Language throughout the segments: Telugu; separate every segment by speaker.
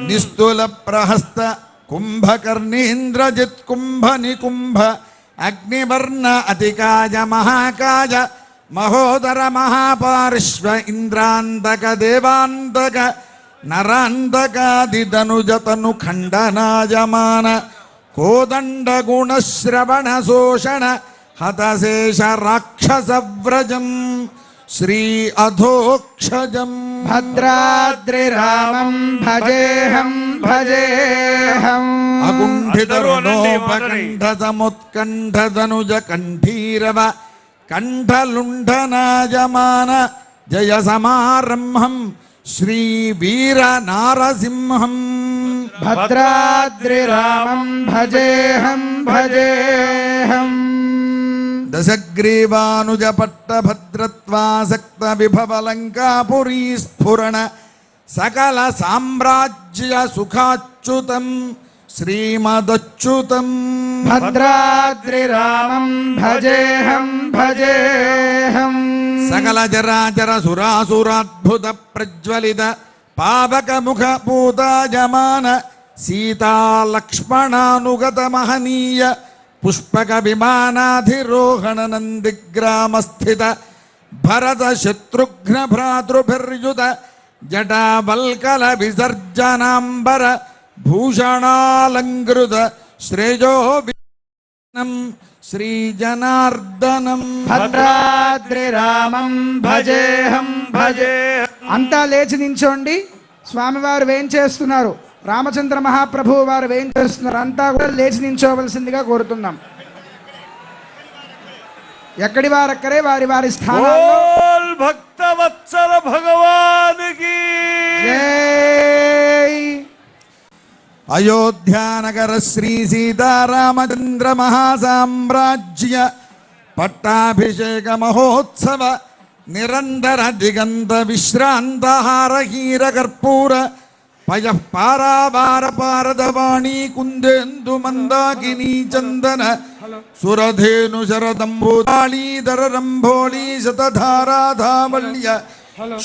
Speaker 1: నిస్తుల ప్రహస్త కుంభకర్ణీంద్రజిత్ కుంభ నికుంభ అగ్నివర్ణ అతికాయ మహాకాయ మహోదర మహాపార్శ్వ ఇంద్రాంతక దేవాంతక నరాంతకాదిదనుజతను ఖండనాయమాన కోదండ గుణశ్రవణ శోషణ హతశేష రాక్షసవ్రజం శ్రీ అధోక్షజం
Speaker 2: భద్రాద్రిరామం భజేహం భజేహం
Speaker 1: అకుంఠిత రుణోపకంఠ సముత్కంఠదనుజ కంఠీరవ కంఠలుంఠనాయమాన జయ సమారంభం శ్రీ వీర నారసింహం
Speaker 2: భద్రాద్రిరామం భజేహం భజేహం
Speaker 1: దశగ్రీవానుజ పట్టభద్రత్వాసక్త విభవలంకాపురీ స్ఫురణ సకల సామ్రాజ్య సుఖాచ్యుతం శ్రీమదచ్యుతం
Speaker 2: భద్రాద్రిరామం భజేహం భజేహం
Speaker 1: సకల జరాచర సురాసురాద్భుత ప్రజ్వలిత పావక ముఖ పూతాయమాన సీతాలక్ష్మణానుగత మహనీయ పుష్పక విమానాధిరోహణ నందిగ్రామస్థిత భరత శత్రుఘ్న భ్రాతృభిర్యుత జటావల్కల విసర్జనాంబర భూషణాలంకృత శ్రేజో శ్రీ జనార్దనం
Speaker 2: భద్రాద్రిరామం భజేహం భజేహం. అంతా లేచి నించోండి. స్వామివారు వేంచేస్తున్నారు, రామచంద్ర మహాప్రభువు వారు వేంచేస్తున్నారు. అంతా కూడా లేచి నించోవలసిందిగా కోరుతున్నాం. ఎక్కడి వారక్కడే వారి వారి స్థానాల్లో.
Speaker 3: భక్తవత్సల భగవానికి
Speaker 2: జై.
Speaker 1: అయోధ్యానగర శ్రీ సీతారామచంద్ర మహాసామ్రాజ్య పట్టాభిషేక మహోత్సవ నిరంతర దిగంత విశ్రాంతహార హీర కర్పూర పయ పారావార పారదవాణి కుందేందు మందాకినీ చందన సురధేను శరదంబోళీధర రంభోళీ శతధారాధావల్య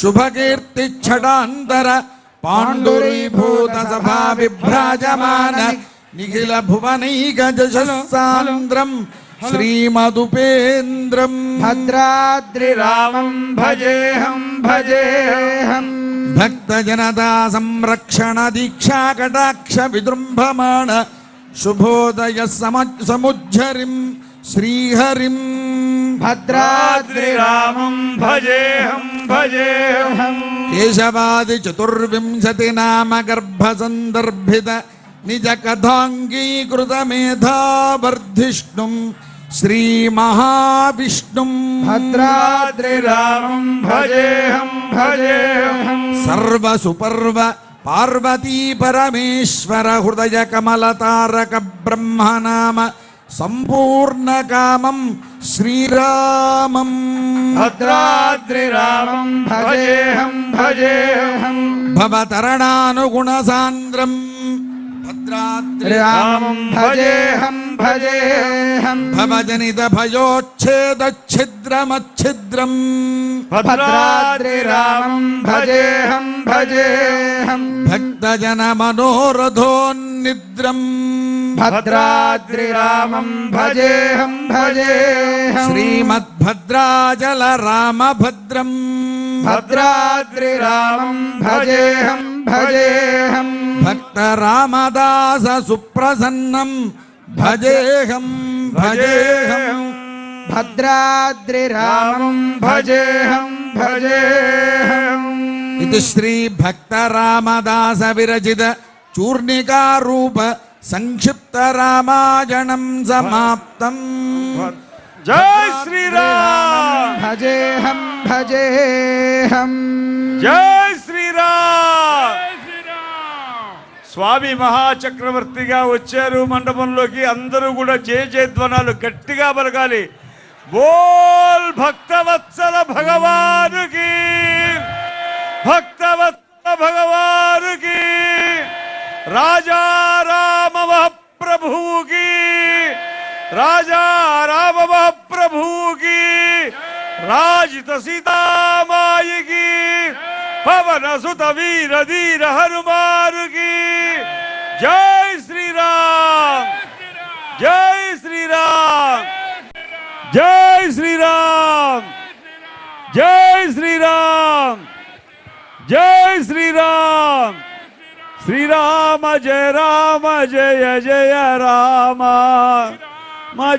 Speaker 1: శుభకీర్తి ఛడాంతర పాండురీభూత సభా విభ్రాజమాన నిఖిల భువనైక జశసాంద్రం శ్రీమదుపేంద్రం
Speaker 2: భద్రాద్రిరామం భజేహం భజేహం.
Speaker 1: భక్త జనతా సంరక్షణ దీక్షా కటాక్ష విజృంభమాణ శుభోదయ సముజ్జరిం శ్రీహరిం
Speaker 2: భద్రాద్రిరామం
Speaker 3: భజేహం భజేహం.
Speaker 1: కేశవాది చతుర్వింశతి నామ గర్భ సందర్భిత నిజ కథాంగీకృత మేధావర్ధిష్ణుం శ్రీ మహావిష్ణుం
Speaker 2: భద్రాద్రిరామం భజేహం భజేహం.
Speaker 1: సర్వసుపర్వ పార్వతీ పరమేశ్వర హృదయ కమల తారక బ్రహ్మనామ సంపూర్ణ కామం శ్రీరామం
Speaker 2: భద్రాద్రిరామం భజేహం భజేహం.
Speaker 1: భవతరణానుగుణ సాంద్రం
Speaker 2: భద్రాద్రిరామం భజేహం భజేహం.
Speaker 1: భవజనిత భయోచ్ఛేద ఛిద్రమచ్ఛిద్రం
Speaker 2: భద్రాద్రిరామం భజేహం భజేహం.
Speaker 1: భక్తజన మనోరథోన్నిద్రం
Speaker 2: భద్రాద్రిరామం భజేహం భజేహం.
Speaker 1: శ్రీమద్భద్రాచల రామభద్రం
Speaker 2: భద్రాద్రిరామం భజేహం భజేహం.
Speaker 1: భక్త రామదాస సుప్రసన్నం భజేహం భజేహం.
Speaker 2: భద్రాద్రిరామం భజేహం భజేహం.
Speaker 1: ఇది శ్రీ భక్త రామదాస విరచిత చూర్ణికా రూప సంక్షిప్త రామాయణం సమాప్తం.
Speaker 3: జై శ్రీరామ్
Speaker 2: భజేహం భజేహం.
Speaker 3: జై శ్రీరామ్. స్వామి మహాచక్రవర్తిగా వచ్చారు మండపంలోకి. అందరూ కూడా జయ జయధ్వనాలు గట్టిగా పలకాలి. బోల్ భక్తవత్సల భగవానుకి, భక్తవత్సల భగవానుకి, రాజా రామ మహాప్రభువుకి, రాజా రామ మహాప్రభువుకి, రాజిత సీతామాయికి, పవన సుత వీర ధీర హనుమానుకి. జై శ్రీరామ్ జై శ్రీరామ్ జై శ్రీరామ్ జై శ్రీరామ్ జై శ్రీరామ్ శ్రీరామ జయ రామ జయ జయ రామ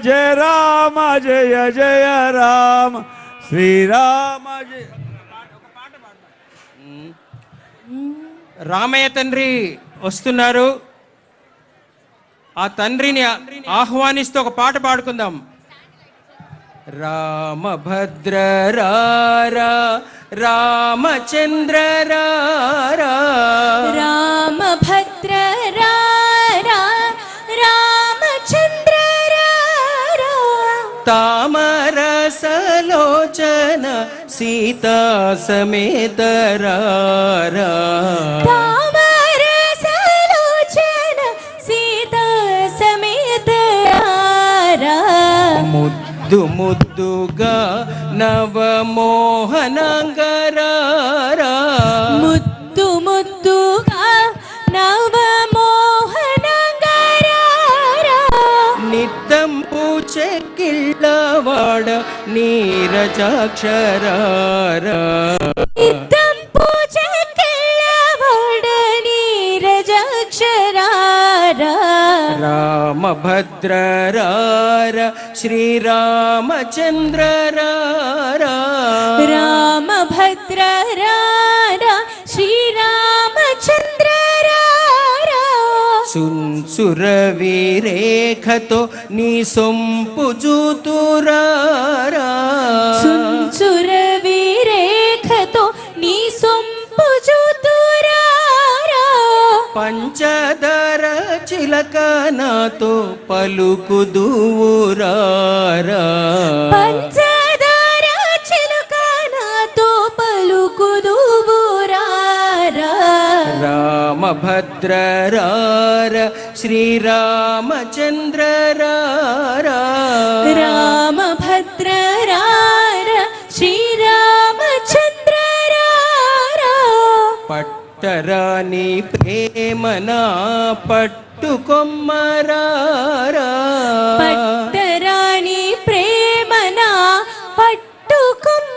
Speaker 3: జయ రామ జయ జయ రామ శ్రీరామ జయ.
Speaker 4: రామయ్య తండ్రి వస్తున్నారు. ఆ తండ్రిని ఆహ్వానిస్తూ ఒక పాట పాడుకుందాం. రామభద్ర రారా రామచంద్ర రారా
Speaker 5: రామభద్ర రారా రామచంద్ర రారా
Speaker 4: తామరసలోచన సీతా సమేత రారా
Speaker 5: తామరసలోచన సీతా సమేత రారా
Speaker 4: ముద్దు ముద్దుగా నవమోహనంగరారా
Speaker 5: ముద్దు ముద్దుగా నవమోహనంగరారా
Speaker 4: నిత్తంపు చెక్కిళ్ళవాడ నీరజాక్షరారా
Speaker 5: నిత్తంపు చెక్కిళ్ళవాడ నీరజాక్షరారా
Speaker 4: రామభద్ర రార శ్రీరామచంద్ర రారా
Speaker 5: రామభద్ర రారా శ్రీరామచంద్ర రారా
Speaker 4: సురవిరేఖతో నీ సొంపు జూతురారా
Speaker 5: సుంచుర విరేఖతో నీ సొంపు చూతురారా
Speaker 4: పంచదర చిలక నాతో పలుకుదువురారా
Speaker 5: పంచదార చిలుక నాతో పలుకుదువురారా
Speaker 4: రామభద్ర రార శ్రీరామచంద్ర రారా
Speaker 5: రామభద్ర రారా శ్రీరామచంద్ర రారా
Speaker 4: పట్టరాని ప్రేమనా పట్టుకొమ్మరారా
Speaker 5: పట్టరాని ప్రేమనా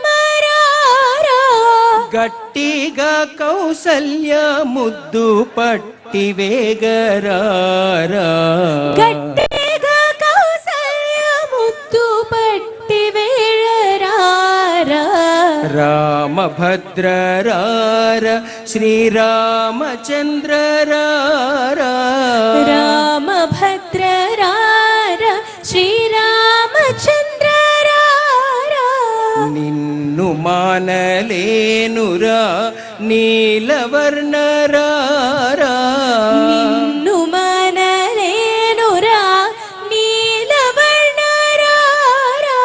Speaker 5: పట్టుకుమ్మరారా
Speaker 4: గట్టిగా కౌసల్య ముద్దు పట్టి వేగరారా
Speaker 5: గట్టిగా కౌసల్య ముద్దు పట్టి వేళరారా
Speaker 4: రామభద్ర రార శ్రీరామచంద్ర రారా
Speaker 5: రామభద్ర రారా శ్రీరామచంద్ర రారా
Speaker 4: నిన్ను మానలేనురా నీలవర్ణ రారా
Speaker 5: నిన్ను మనలేనురా నీలవర్ణ రారా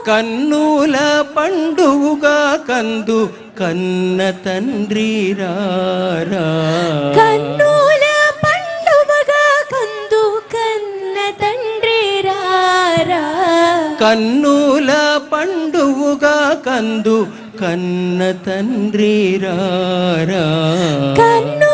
Speaker 4: కన్నుల పండుగగా కందు కన్న తండ్రి రారా
Speaker 5: కన్నుల పండుగగా కందు కన్న తండ్రి రారా
Speaker 4: కన్నుల పండుగగా కందు కన్న తండ్రి రారా
Speaker 5: కన్ను